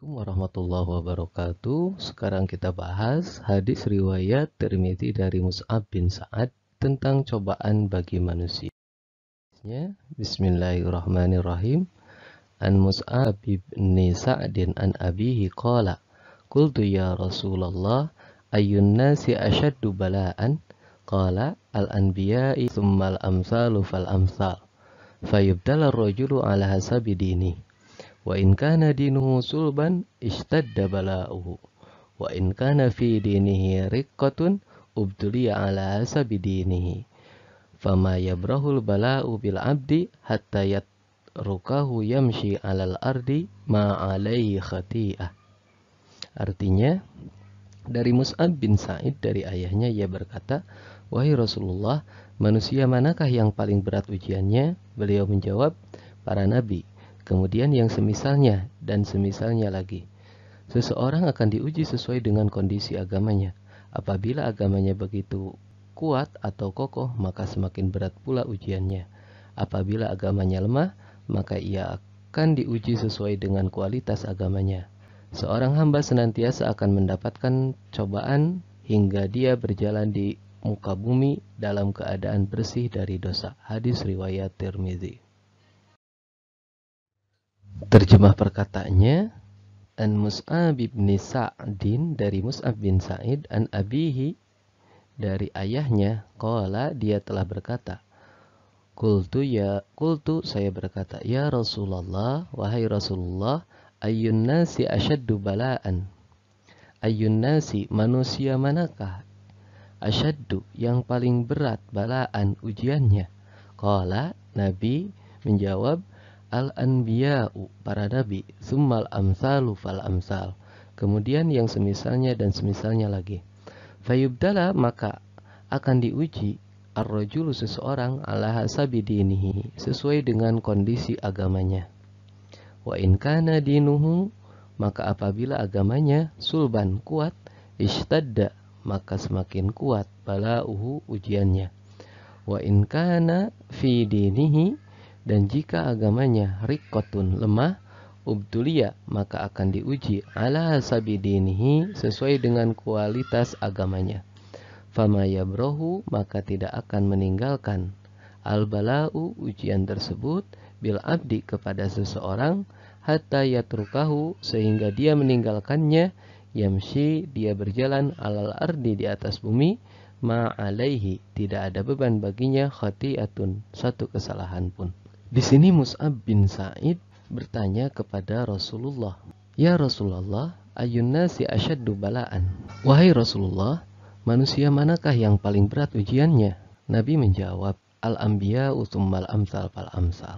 Assalamualaikum warahmatullahi wabarakatuh. Sekarang kita bahas hadis riwayat Tirmidzi dari Mus'ab bin Sa'ad tentang cobaan bagi manusia. Bismillahirrahmanirrahim. An Mus'ab bin Sa'adin an abihi qala qultu ya Rasulullah ayyun nasi ashaddu bala'an qala al-anbiya'i thumma al-amsalu fal-amsal fayubdala ar-rajulu ala hasabi dinihi wa in kana dinuhu sulban ishtadda bala'uhu wa in kana fi dinihi riqqatun ubtuliya ala hasabi dinihi fama yabrahul bala'u bil abdi hatta yatrukahu yamshi alal ardi ma alaihi khati'ah. Artinya, dari Mus'ab bin Sa'id dari ayahnya ia berkata, wahai Rasulullah, manusia manakah yang paling berat ujiannya? Beliau menjawab, para nabi, kemudian yang semisalnya dan semisalnya lagi. Seseorang akan diuji sesuai dengan kondisi agamanya. Apabila agamanya begitu kuat atau kokoh, maka semakin berat pula ujiannya. Apabila agamanya lemah, maka ia akan diuji sesuai dengan kualitas agamanya. Seorang hamba senantiasa akan mendapatkan cobaan hingga dia berjalan di muka bumi dalam keadaan bersih dari dosa. Hadis riwayat Tirmidzi. Terjemah perkataannya, An Mus'ab bin Sa'din dari Mus'ab bin Sa'id, an abihi dari ayahnya, qala dia telah berkata, Qultu saya berkata, ya Rasulullah, wahai Rasulullah, ayyun nasi asyaddu bala'an. Ayyun nasi, manusia manakah? Asyaddu, yang paling berat, bala'an, ujiannya. Qala, Nabi menjawab, al-anbiya'u, para nabi, summal amsalu fal amsal. Kemudian yang semisalnya dan semisalnya lagi. Fayubdala, maka akan diuji ar-rajulu, seseorang, ala hasabi dinihi, sesuai dengan kondisi agamanya. Wa in kana dinuhu, maka apabila agamanya sulban, kuat, ishtadda, maka semakin kuat bala'uhu, ujiannya. Wa in kana fi dinihi, dan jika agamanya riqqatun, lemah, ubtuliya, maka akan diuji ala hasabi dinihi, sesuai dengan kualitas agamanya. Fama yabrahu, maka tidak akan meninggalkan al-bala'u, ujian tersebut, bil abdi, kepada seseorang, hatta yatrukahu, sehingga dia meninggalkannya, yamshi, dia berjalan, alal ardi, di atas bumi, ma alaihi, tidak ada beban baginya, khati'atun, satu kesalahan pun. Di sini Mus'ab bin Sa'id bertanya kepada Rasulullah, ya Rasulullah, ayyun nasi asyaddu bala'an. Wahai Rasulullah, manusia manakah yang paling berat ujiannya? Nabi menjawab, al-anbiya tsummal amsal fal amsal.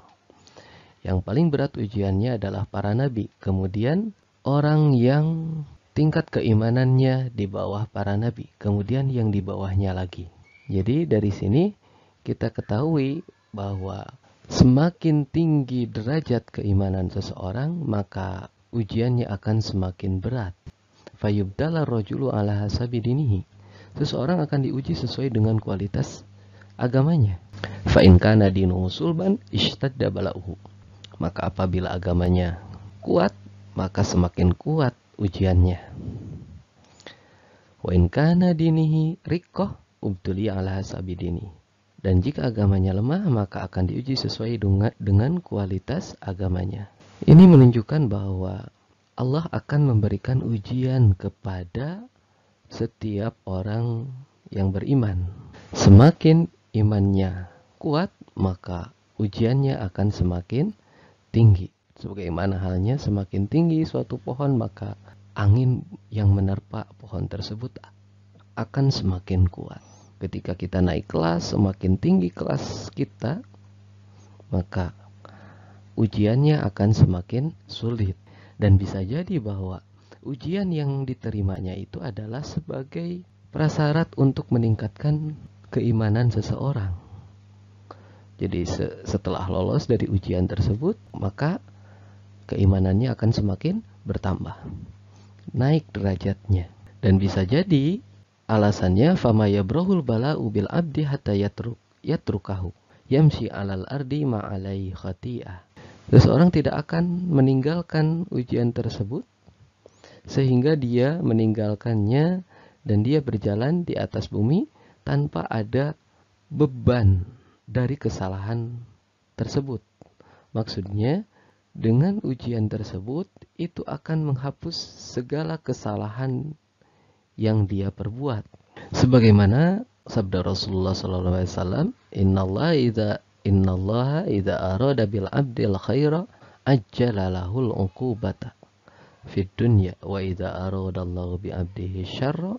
Yang paling berat ujiannya adalah para nabi, kemudian orang yang tingkat keimanannya di bawah para nabi, kemudian yang di bawahnya lagi. Jadi dari sini kita ketahui bahwa semakin tinggi derajat keimanan seseorang, maka ujiannya akan semakin berat. Fayubdala rajulu ala hasabi dinihi. Seseorang akan diuji sesuai dengan kualitas agamanya. Fa in kana dinuhu sulban ishtadda bala'uhu. Maka apabila agamanya kuat, maka semakin kuat ujiannya. Wa in kana dinihi riqqah ubtuliya ala hasabi dinihi. Dan jika agamanya lemah, maka akan diuji sesuai dengan kualitas agamanya. Ini menunjukkan bahwa Allah akan memberikan ujian kepada setiap orang yang beriman. Semakin imannya kuat, maka ujiannya akan semakin tinggi. Sebagaimana halnya semakin tinggi suatu pohon, maka angin yang menerpa pohon tersebut akan semakin kuat. Ketika kita naik kelas, semakin tinggi kelas kita, maka ujiannya akan semakin sulit. Dan bisa jadi bahwa ujian yang diterimanya itu adalah sebagai prasyarat untuk meningkatkan keimanan seseorang. Jadi setelah lolos dari ujian tersebut, maka keimanannya akan semakin bertambah, naik derajatnya. Dan bisa jadi alasannya fama yabrahul bala'u bil abdi hatta yatrukahu yamshi alal ardi ma'alai khati'ah. Seseorang tidak akan meninggalkan ujian tersebut sehingga dia meninggalkannya dan dia berjalan di atas bumi tanpa ada beban dari kesalahan tersebut. Maksudnya, dengan ujian tersebut itu akan menghapus segala kesalahan yang dia perbuat. Sebagaimana sabda Rasulullah SAW, Innallaha idza arada bil abdil khaira ajjala lahul uqubata fid dunya wa idza aradallahu bi abdihi syarra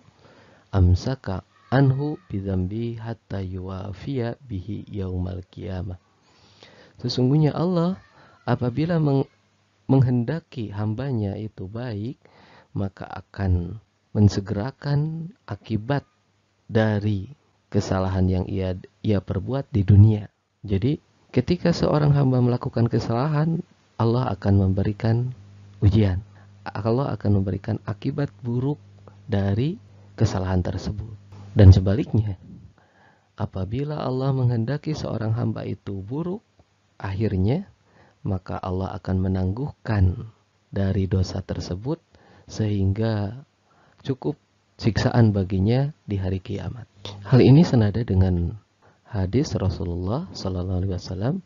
amsaka anhu bidzambi hatta yuwafiya bihi yaumal qiyamah. Sesungguhnya Allah apabila menghendaki hambanya itu baik, maka akan mensegerakan akibat dari kesalahan yang ia perbuat di dunia. Jadi ketika seorang hamba melakukan kesalahan, Allah akan memberikan ujian. Allah akan memberikan akibat buruk dari kesalahan tersebut. Dan sebaliknya, apabila Allah menghendaki seorang hamba itu buruk, akhirnya maka Allah akan menangguhkan dari dosa tersebut sehingga cukup siksaan baginya di hari kiamat. Hal ini senada dengan hadis Rasulullah sallallahu alaihi wasallam,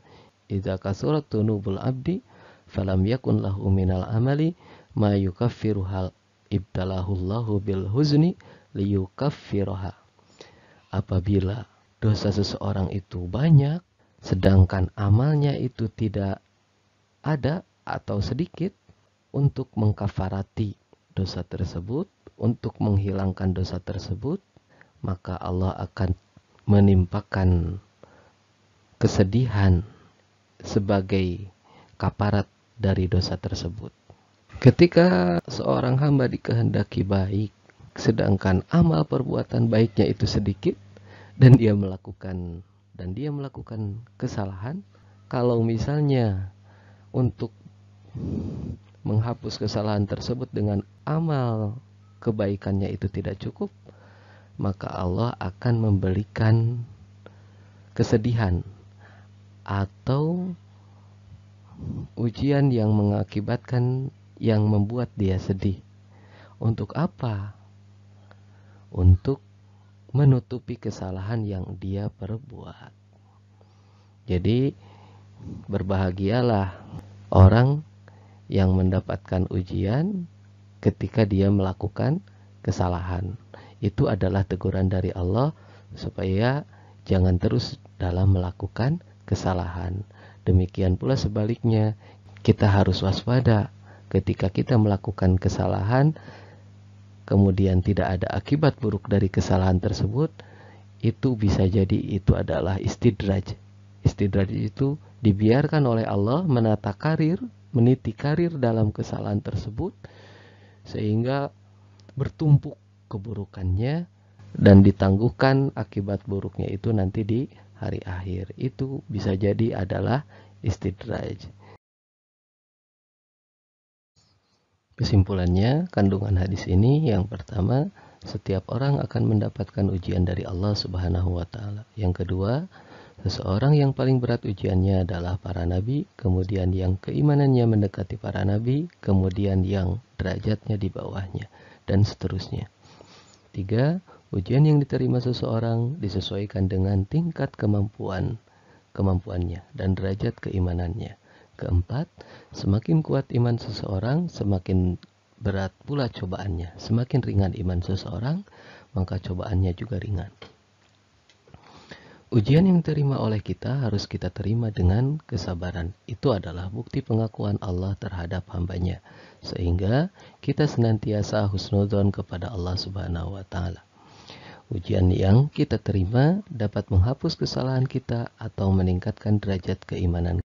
"Idza kasurat tunubul abdi falam yakun lahu minal amali ma yukaffiru hal ibtalahu Allahu bil huzni liyukaffiraha." Apabila dosa seseorang itu banyak sedangkan amalnya itu tidak ada atau sedikit untuk mengkafarati dosa tersebut, untuk menghilangkan dosa tersebut, maka Allah akan menimpakan kesedihan sebagai kafarat dari dosa tersebut. Ketika seorang hamba dikehendaki baik, sedangkan amal perbuatan baiknya itu sedikit, dan dia melakukan kesalahan, kalau misalnya untuk menghapus kesalahan tersebut dengan amal kebaikannya itu tidak cukup, maka Allah akan memberikan kesedihan atau ujian yang mengakibatkan, yang membuat dia sedih. Untuk apa? Untuk menutupi kesalahan yang dia perbuat. Jadi berbahagialah orang yang mendapatkan ujian ketika dia melakukan kesalahan. Itu adalah teguran dari Allah supaya jangan terus dalam melakukan kesalahan. Demikian pula sebaliknya, kita harus waspada ketika kita melakukan kesalahan kemudian tidak ada akibat buruk dari kesalahan tersebut. Itu bisa jadi itu adalah istidraj. Istidraj itu dibiarkan oleh Allah menata karir, meniti karir dalam kesalahan tersebut sehingga bertumpuk keburukannya dan ditangguhkan akibat buruknya itu nanti di hari akhir. Itu bisa jadi adalah istidraj. Kesimpulannya, kandungan hadis ini yang pertama, setiap orang akan mendapatkan ujian dari Allah Subhanahu wa taala. Yang kedua, seseorang yang paling berat ujiannya adalah para nabi, kemudian yang keimanannya mendekati para nabi, kemudian yang derajatnya di bawahnya, dan seterusnya. 3. Ujian yang diterima seseorang disesuaikan dengan tingkat kemampuannya dan derajat keimanannya. Keempat, semakin kuat iman seseorang, semakin berat pula cobaannya. Semakin ringan iman seseorang, maka cobaannya juga ringan. Ujian yang diterima oleh kita harus kita terima dengan kesabaran. Itu adalah bukti pengakuan Allah terhadap hambanya. Sehingga kita senantiasa husnudzon kepada Allah Subhanahu wa taala. Ujian yang kita terima dapat menghapus kesalahan kita atau meningkatkan derajat keimanan